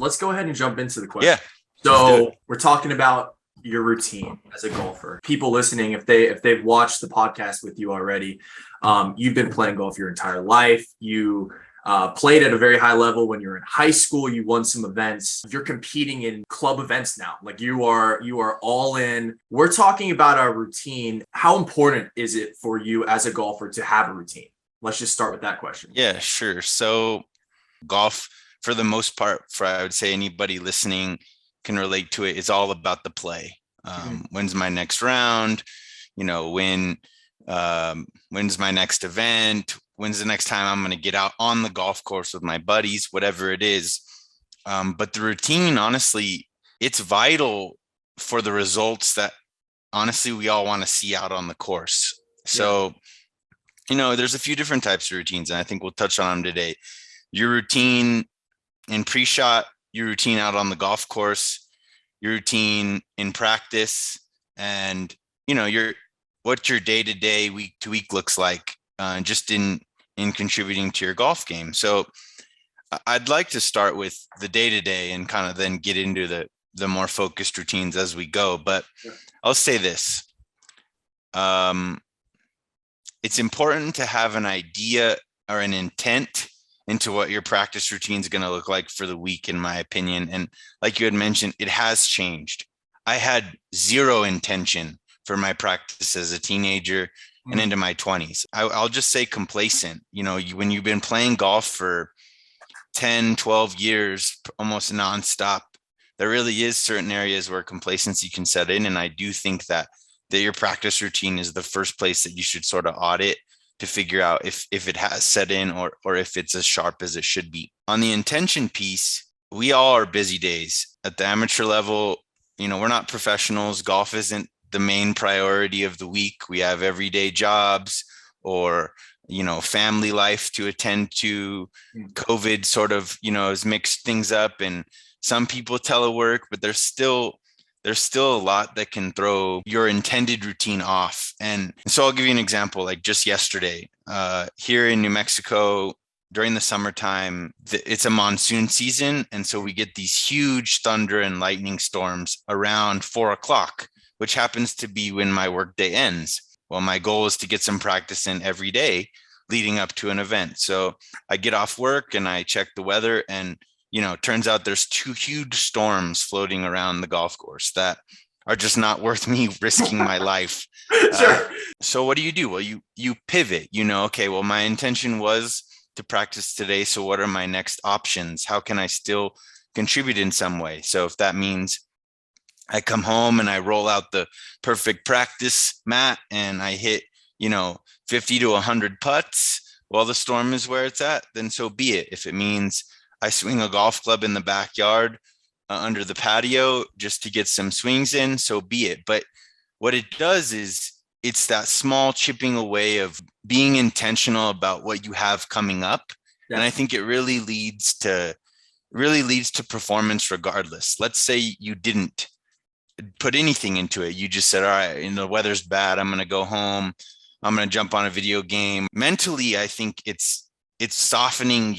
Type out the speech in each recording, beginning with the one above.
let's go ahead and jump into the question. Yeah, let's do it. So we're talking about your routine as a golfer. People listening, if they've watched the podcast with you already, you've been playing golf your entire life. You played at a very high level when you were in high school. You won some events. You're competing in club events now. Like you are all in. We're talking about our routine. How important is it for you as a golfer to have a routine? Let's just start with that question. Yeah, sure. So golf, for the most part, for I would say anybody listening can relate to it, is all about the play. When's my next round? When's my next event? When's the next time I'm going to get out on the golf course with my buddies, whatever it is. But the routine, honestly, it's vital for the results that honestly we all want to see out on the course. So, there's a few different types of routines, and I think we'll touch on them today. Your routine in pre-shot, your routine out on the golf course, your routine in practice, and what your day-to-day, week-to-week looks like, just in contributing to your golf game. So I'd like to start with the day-to-day and kind of then get into the more focused routines as we go. But I'll say this. It's important to have an idea or an intent into what your practice routine is going to look like for the week, in my opinion. And like you had mentioned, it has changed. I had zero intention for my practice as a teenager and into my 20s. I'll just say complacent. When you've been playing golf for 10, 12 years, almost nonstop, there really is certain areas where complacency can set in. And I do think that your practice routine is the first place that you should sort of audit to figure out if it has set in or if it's as sharp as it should be. On the intention piece, we all are busy days. At the amateur level, we're not professionals. Golf isn't the main priority of the week. We have everyday jobs or, family life to attend to. COVID sort of, has mixed things up, and some people telework, but there's still a lot that can throw your intended routine off. And so I'll give you an example. Like just yesterday, here in New Mexico, during the summertime, it's a monsoon season. And so we get these huge thunder and lightning storms around 4:00, which happens to be when my workday ends. Well, my goal is to get some practice in every day leading up to an event. So I get off work and I check the weather, and turns out there's 2 huge storms floating around the golf course that are just not worth me risking my life. Sure. So what do? Well, you pivot, okay, well, my intention was to practice today. So what are my next options? How can I still contribute in some way? So if that means I come home and I roll out the perfect practice mat and I hit, 50 to 100 putts while the storm is where it's at, then so be it. If it means I swing a golf club in the backyard under the patio just to get some swings in, so be it. But what it does is it's that small chipping away of being intentional about what you have coming up. Yeah. And I think it really leads to performance regardless. Let's say you didn't put anything into it. You just said, all right, the weather's bad. I'm going to go home. I'm going to jump on a video game. Mentally, I think it's softening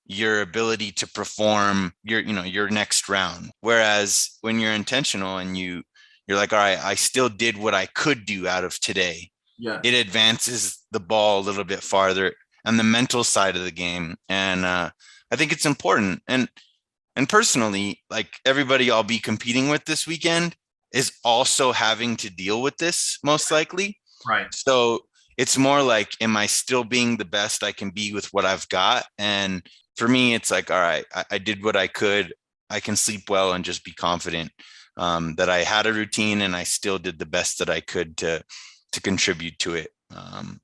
your ability to perform your next round. Whereas when you're intentional and you're like, all right, I still did what I could do out of today. Yeah. It advances the ball a little bit farther on the mental side of the game. And I think it's important. And personally, like everybody I'll be competing with this weekend is also having to deal with this most likely. Right. So it's more like, am I still being the best I can be with what I've got? And for me, it's like, all right, I did what I could. I can sleep well and just be confident that I had a routine and I still did the best that I could to contribute to it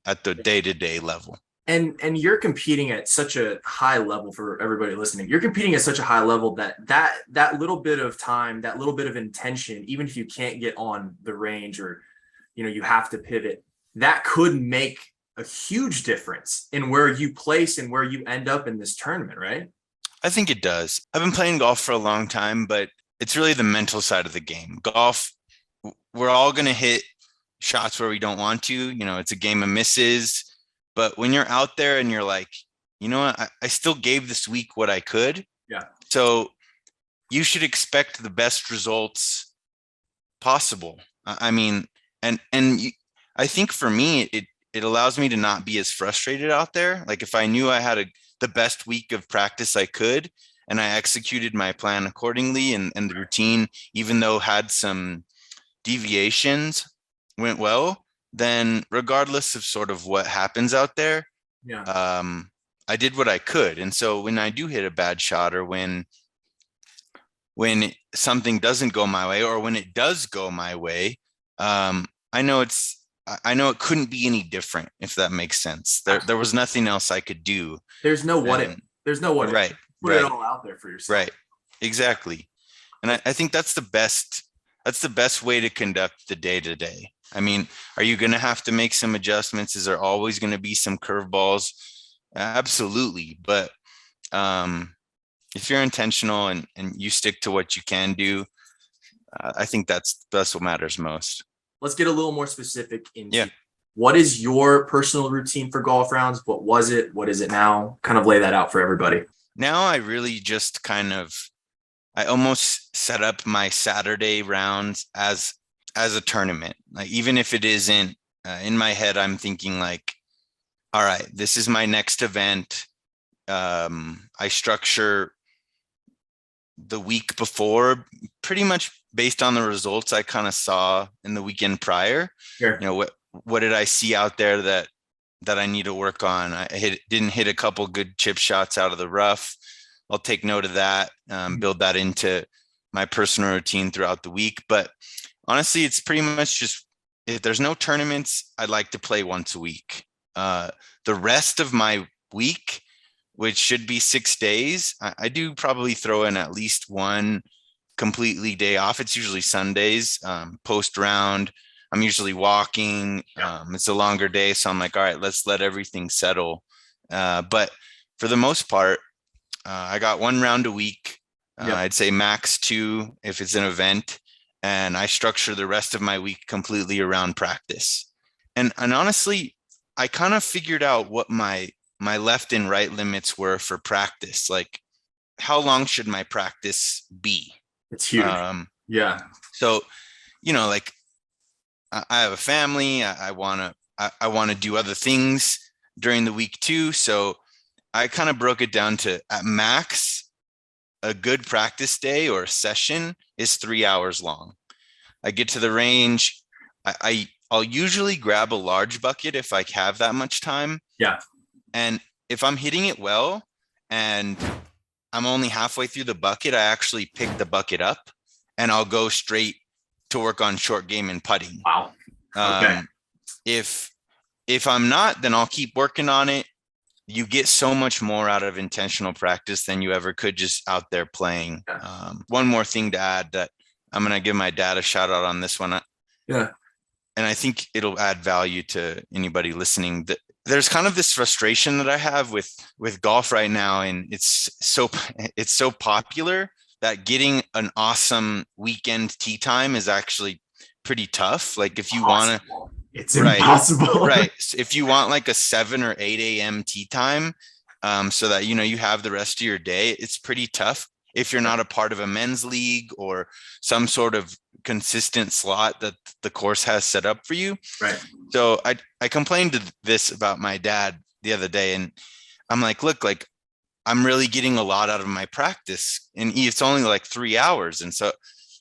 at the day-to-day level. And you're competing at such a high level. For everybody listening, you're competing at such a high level that little bit of time, that little bit of intention, even if you can't get on the range or, you have to pivot, that could make a huge difference in where you place and where you end up in this tournament, right? I think it does. I've been playing golf for a long time, but it's really the mental side of the game. Golf, we're all going to hit shots where we don't want to. It's a game of misses. But when you're out there and you're like, you know what, I still gave this week what I could. Yeah. So you should expect the best results possible. I mean, I think for me, it allows me to not be as frustrated out there. Like if I knew I had the best week of practice I could, and I executed my plan accordingly, and the routine, even though had some deviations, went well, then regardless of sort of what happens out there, Yeah. I did what I could. And so when I do hit a bad shot, or when something doesn't go my way, or when it does go my way, I know it couldn't be any different, if that makes sense. There was nothing else I could do. There's no what if. There's no what if. Right. Put it all out there for yourself. Right. Exactly. And I think that's the best way to conduct the day to day. I mean, are you going to have to make some adjustments? Is there always going to be some curveballs? Absolutely. But if you're intentional and you stick to what you can do, I think that's what matters most. Let's get a little more specific into what is your personal routine for golf rounds? What was it? What is it now? Kind of lay that out for everybody. Now I really just I almost set up my Saturday rounds as a tournament. Like, even if it isn't in my head, I'm thinking like, all right, this is my next event. I structure the week before pretty much based on the results I kind of saw in the weekend prior. Sure. You know, what did I see out there that I need to work on? Didn't hit a couple good chip shots out of the rough. I'll take note of that, build that into my personal routine throughout the week. But honestly, it's pretty much just, if there's no tournaments, I'd like to play once a week. The rest of my week, which should be 6 days, I do probably throw in at least one completely day off. It's usually Sundays, post round. I'm usually walking. It's a longer day. So I'm like, all right, let's let everything settle. But for the most part, I got one round a week. I'd say max 2 if it's an event. And I structure the rest of my week completely around practice. And honestly, I kind of figured out what my left and right limits were for practice. Like, how long should my practice be? It's huge. So, like, I have a family. I want to do other things during the week too. So I kind of broke it down to, at max, a good practice day or session is 3 hours long. I get to the range. I'll usually grab a large bucket if I have that much time. Yeah. And if I'm hitting it well and I'm only halfway through the bucket, I actually pick the bucket up and I'll go straight to work on short game and putting. Wow. Okay. If I'm not, then I'll keep working on it. You get so much more out of intentional practice than you ever could just out there playing. One more thing to add, that I'm going to give my dad a shout out on this one. Yeah. And I think it'll add value to anybody listening. There's kind of this frustration that I have with golf right now. And it's so popular that getting an awesome weekend tee time is actually pretty tough. Like, if you want to, it's impossible. Right. If you want like a 7 or 8 a.m. tee time, so that, you have the rest of your day, it's pretty tough if you're not a part of a men's league or some sort of consistent slot that the course has set up for you. Right. So I complained to this about my dad the other day, and I'm like, look, like, I'm really getting a lot out of my practice, and it's only like 3 hours. And so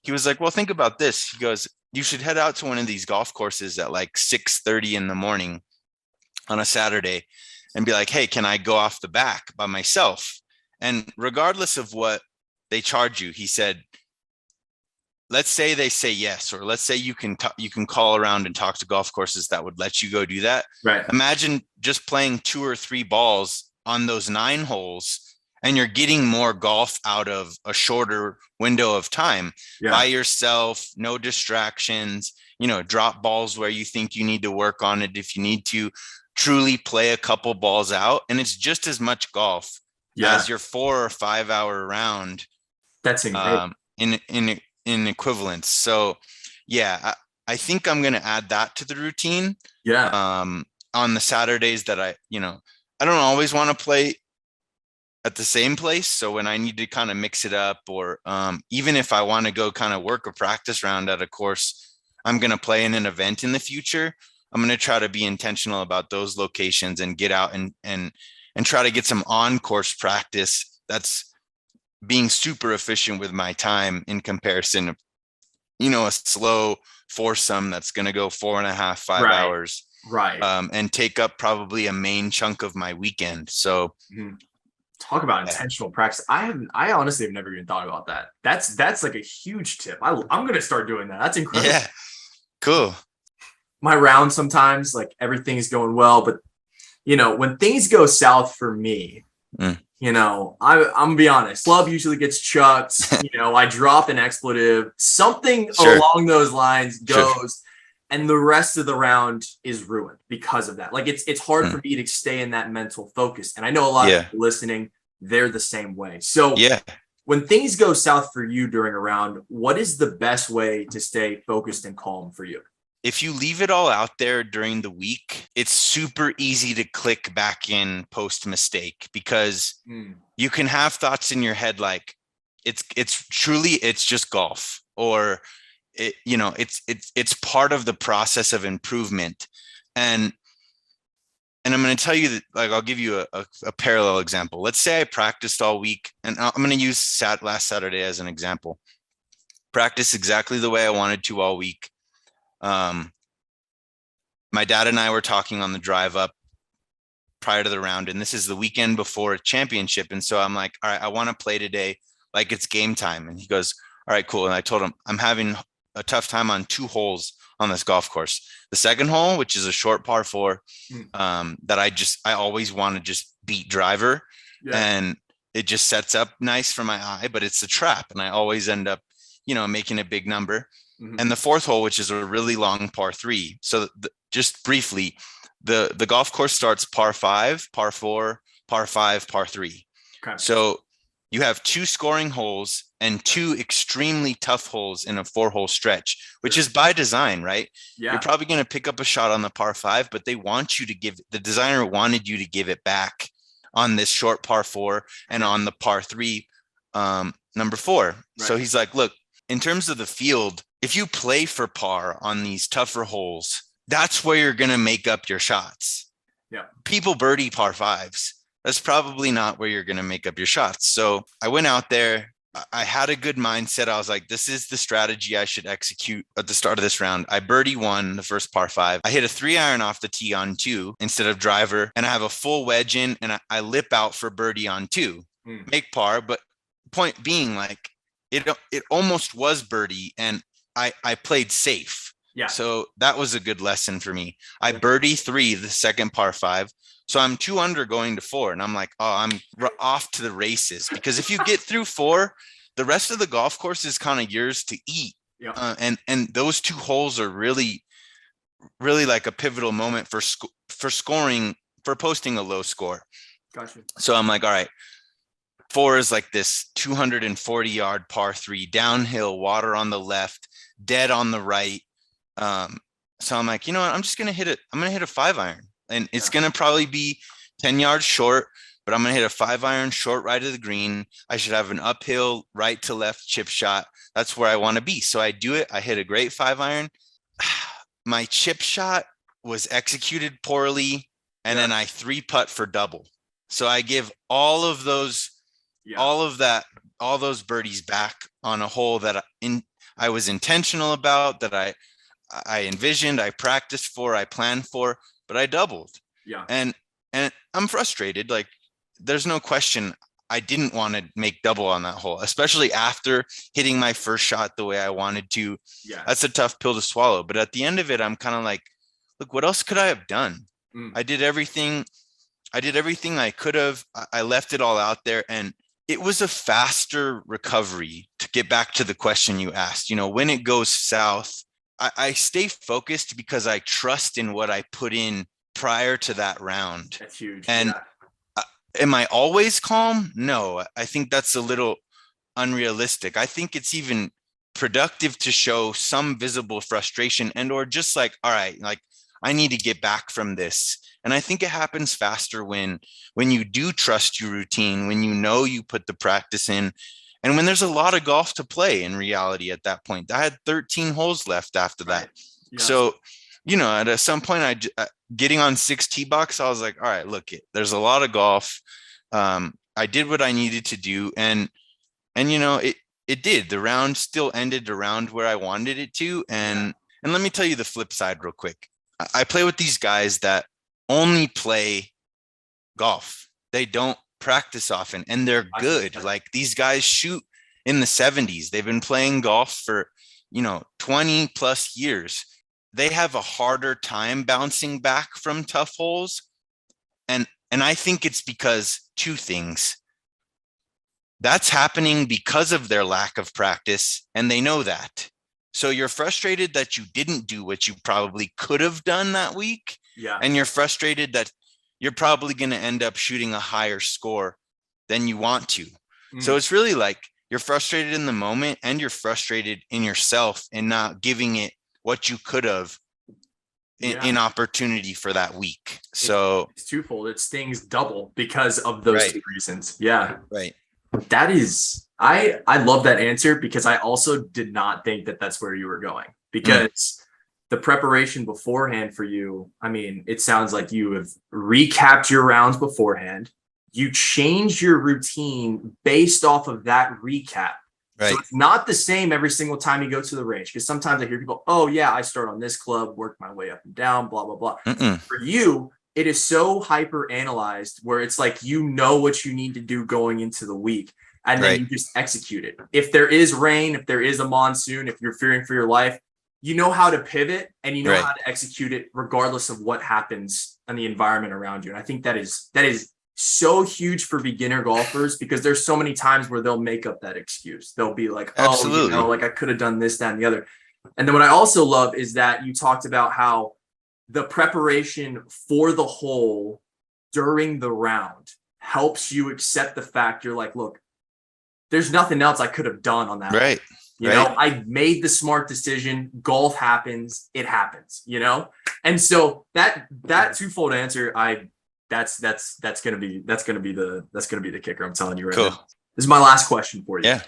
he was like, well, think about this. He goes, you should head out to one of these golf courses at like 6:30 in the morning on a Saturday and be like, hey, can I go off the back by myself? And regardless of what they charge you, he said, let's say they say yes, or let's say you can call around and talk to golf courses that would let you go do that. Right. Imagine just playing 2 or 3 balls on those 9 holes, and you're getting more golf out of a shorter window of time by yourself, no distractions, drop balls where you think you need to work on it. If you need to truly play a couple balls out, and it's just as much golf as your 4 or 5 hour round. That's incredible. In equivalence. So I think I'm going to add that to the routine. On the Saturdays that I don't always want to play at the same place. So when I need to kind of mix it up, or even if I want to go kind of work a practice round at a course I'm going to play in an event in the future, I'm going to try to be intentional about those locations and get out and try to get some on course practice that's being super efficient with my time in comparison of, a slow foursome that's going to go 4.5, 5 hours, Right. and take up probably a main chunk of my weekend. So talk about intentional practice. I honestly have never even thought about that. That's like a huge tip. I'm gonna start doing that. That's incredible. Yeah, cool. My round sometimes, like, everything's going well, but when things go south for me, I'm gonna be honest. Club usually gets chucked. I drop an expletive, something along those lines goes, and the rest of the round is ruined because of that. Like, it's hard for me to stay in that mental focus, and I know a lot of people listening, they're the same way. So when things go south for you during a round, what is the best way to stay focused and calm for you? If you leave it all out there during the week, it's super easy to click back in post mistake, because you can have thoughts in your head like it's just golf, or it's part of the process of improvement. And I'm going to tell you that, like, I'll give you a parallel example. Let's say I practiced all week, and I'm going to use last Saturday as an example. Practice exactly the way I wanted to all week. My dad and I were talking on the drive up prior to the round, and this is the weekend before a championship. And so I'm like, all right, I want to play today like it's game time. And he goes, all right, cool. And I told him I'm having a tough time on 2 holes on this golf course. The second hole, which is a short par 4, that I always want to just beat driver. And it just sets up nice for my eye, but it's a trap. And I always end up, making a big number. And the fourth hole, which is a really long par 3. So just briefly, the golf course starts par 5, par 4, par 5, par 3. Okay. So you have 2 scoring holes and 2 extremely tough holes in a 4-hole stretch, which is by design, right? Yeah. You're probably going to pick up a shot on the par 5, but the designer wanted you to give it back on this short par 4 and on the par 3, number 4. Right. So he's like, look, in terms of the field, if you play for par on these tougher holes, that's where you're going to make up your shots. Yeah. People birdie par 5s. That's probably not where you're going to make up your shots. So I went out there. I had a good mindset. I was like, this is the strategy I should execute at the start of this round. I birdie 1, the first par 5. I hit a 3-iron off the tee on 2 instead of driver, and I have a full wedge in, and I lip out for birdie on 2, make par. But point being, like, it almost was birdie, and I played safe. Yeah. So that was a good lesson for me. I birdie 3, the second par 5. So I'm 2 under going to 4, and I'm like, oh, I'm off to the races, because if you get through 4, the rest of the golf course is kind of yours to eat. Yeah. And those 2 holes are really, really like a pivotal moment for scoring, for posting a low score. Gotcha. So I'm like, all right, 4 is like this 240-yard par 3, downhill, water on the left, dead on the right. So I'm like, you know what? I'm just going to hit it. I'm going to hit a 5-iron. And it's going to probably be 10 yards short, but I'm going to hit a 5-iron short right of the green. I should have an uphill right to left chip shot. That's where I want to be. So I do it. I hit a great 5-iron. My chip shot was executed poorly, and then I 3-putt for double. So I give all of those, all those birdies back on a hole that I was intentional about, that I envisioned, I practiced for, I planned for, but I doubled. Yeah. And I'm frustrated. Like, there's no question I didn't want to make double on that hole, especially after hitting my first shot the way I wanted to. Yeah. That's a tough pill to swallow. But at the end of it, I'm kind of like, look, what else could I have done? I did everything I could have. I left it all out there, and it was a faster recovery. To get back to the question you asked, when it goes south, I stay focused because I trust in what I put in prior to that round. That's huge. And am I always calm? No, I think that's a little unrealistic. I think it's even productive to show some visible frustration, and or just like, all right, like, I need to get back from this. And I think it happens faster when you do trust your routine, when you know you put the practice in, and when there's a lot of golf to play in reality at that point. I had 13 holes left after that. Yeah. So, at some point, getting on 6 tee box, I was like, all right, look, there's a lot of golf. I did what I needed to do. And it did. The round still ended around where I wanted it to. And let me tell you the flip side real quick. I play with these guys that only play golf. They don't practice often, and they're good. Like, these guys shoot in the 70s. They've been playing golf for, 20 plus years. They have a harder time bouncing back from tough holes. And I think it's because two things. That's happening because of their lack of practice, and they know that. So you're frustrated that you didn't do what you probably could have done that week. Yeah. And you're frustrated that you're probably going to end up shooting a higher score than you want to. So it's really like you're frustrated in the moment, and you're frustrated in yourself and not giving it what you could have in opportunity for that week. So it's twofold. It stings double because of those two reasons. Yeah. Right. That is, I love that answer, because I also did not think that that's where you were going, because the preparation beforehand for you, I mean, it sounds like you have recapped your rounds beforehand. You changed your routine based off of that recap. Right. So it's not the same every single time you go to the range, because sometimes I hear people, oh yeah, I start on this club, work my way up and down, blah, blah, blah. For you, it is so hyper analyzed where it's like, what you need to do going into the week, and then you just execute it. If there is rain, if there is a monsoon, if you're fearing for your life, you know how to pivot, and you know how to execute it regardless of what happens in the environment around you. And I think that is so huge for beginner golfers, because there's so many times where they'll make up that excuse. They'll be like, absolutely, like I could have done this, that, and the other. And then what I also love is that you talked about how the preparation for the hole during the round helps you accept the fact, you're like, look, there's nothing else I could have done on that. Right. You know, I made the smart decision. Golf happens. It happens, And so that twofold answer, that's going to be the kicker. I'm telling you right now. This is my last question for you. Yeah.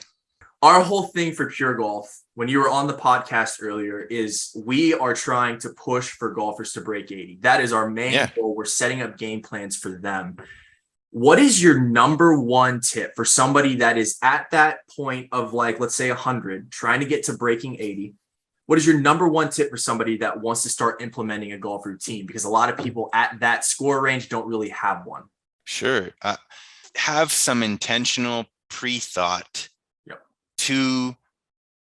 Our whole thing for PureGolf, when you were on the podcast earlier, is we are trying to push for golfers to break 80. That is our main goal. We're setting up game plans for them. What is your number one tip for somebody that is at that point of, like, let's say 100, trying to get to breaking 80? What is your number one tip for somebody that wants to start implementing a golf routine? Because a lot of people at that score range don't really have one. Sure. Have some intentional pre-thought to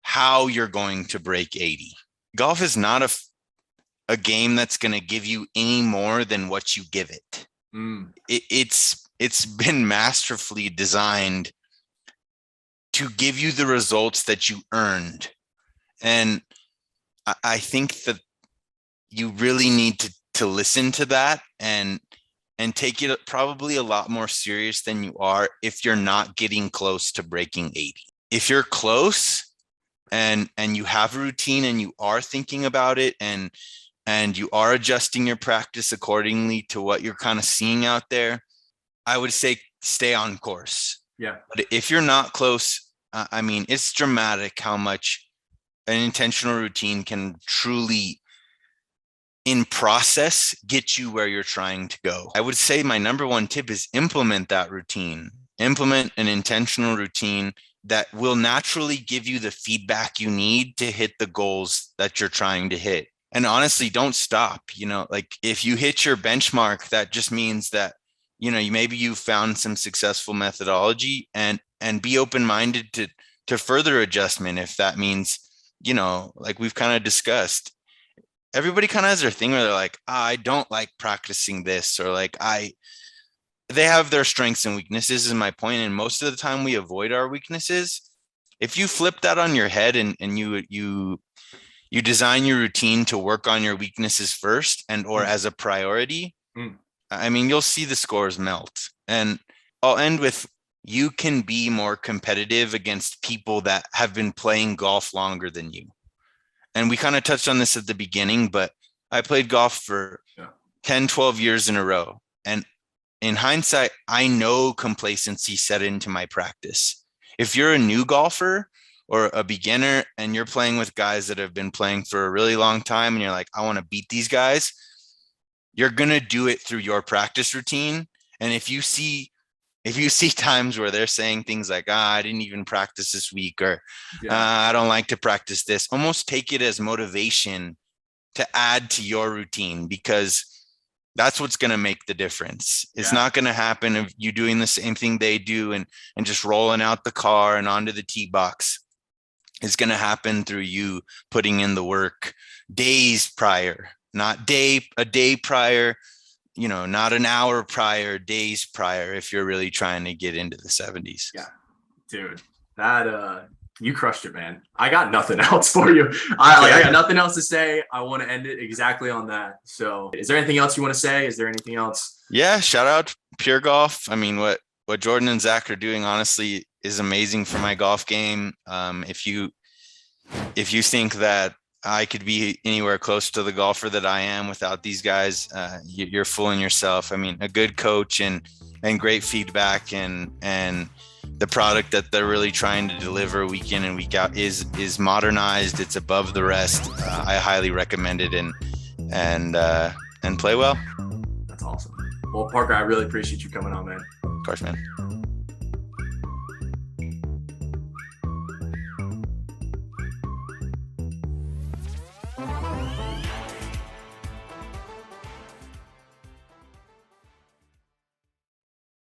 how you're going to break 80. Golf is not a game that's going to give you any more than what you give it. It's been masterfully designed to give you the results that you earned. And I think that you really need to listen to that and take it probably a lot more serious than you are if you're not getting close to breaking 80. If you're close and you have a routine and you are thinking about it and you are adjusting your practice accordingly to what you're kind of seeing out there, I would say stay on course. Yeah. But if you're not close, I mean, it's dramatic how much an intentional routine can truly, in process, get you where you're trying to go. I would say my number one tip is implement that routine. Implement an intentional routine that will naturally give you the feedback you need to hit the goals that you're trying to hit. And honestly, don't stop. Like, if you hit your benchmark, that just means that, maybe you found some successful methodology, and be open-minded to further adjustment. If that means, like we've kind of discussed, everybody kind of has their thing where they're like, I don't like practicing this, or like they have their strengths and weaknesses, is my point. And most of the time we avoid our weaknesses. If you flip that on your head and you design your routine to work on your weaknesses first or as a priority, I mean, you'll see the scores melt. And I'll end with, you can be more competitive against people that have been playing golf longer than you. And we kind of touched on this at the beginning, but I played golf for 10, 12 years in a row. And in hindsight, I know complacency set into my practice. If you're a new golfer or a beginner and you're playing with guys that have been playing for a really long time and you're like, I want to beat these guys, you're going to do it through your practice routine. And if you see times where they're saying things like, I didn't even practice this week, or I don't like to practice this, almost take it as motivation to add to your routine, because that's what's going to make the difference. It's not going to happen if you doing the same thing they do and just rolling out the car and onto the tee box. It's going to happen through you putting in the work days prior, not a day prior, not an hour prior, days prior, if you're really trying to get into the 70s. Yeah, dude, that, you crushed it, man. I got nothing else for you. I got nothing else to say. I want to end it exactly on that. So is there anything else you want to say? Is there anything else? Yeah. Shout out PureGolf. I mean, what Jordan and Zach are doing, honestly, is amazing for my golf game. If you think that I could be anywhere close to the golfer that I am without these guys, you're fooling yourself. I mean, a good coach and great feedback and the product that they're really trying to deliver week in and week out is modernized. It's above the rest. I highly recommend it and play well. That's awesome. Well, Parker, I really appreciate you coming on, man. Of course, man.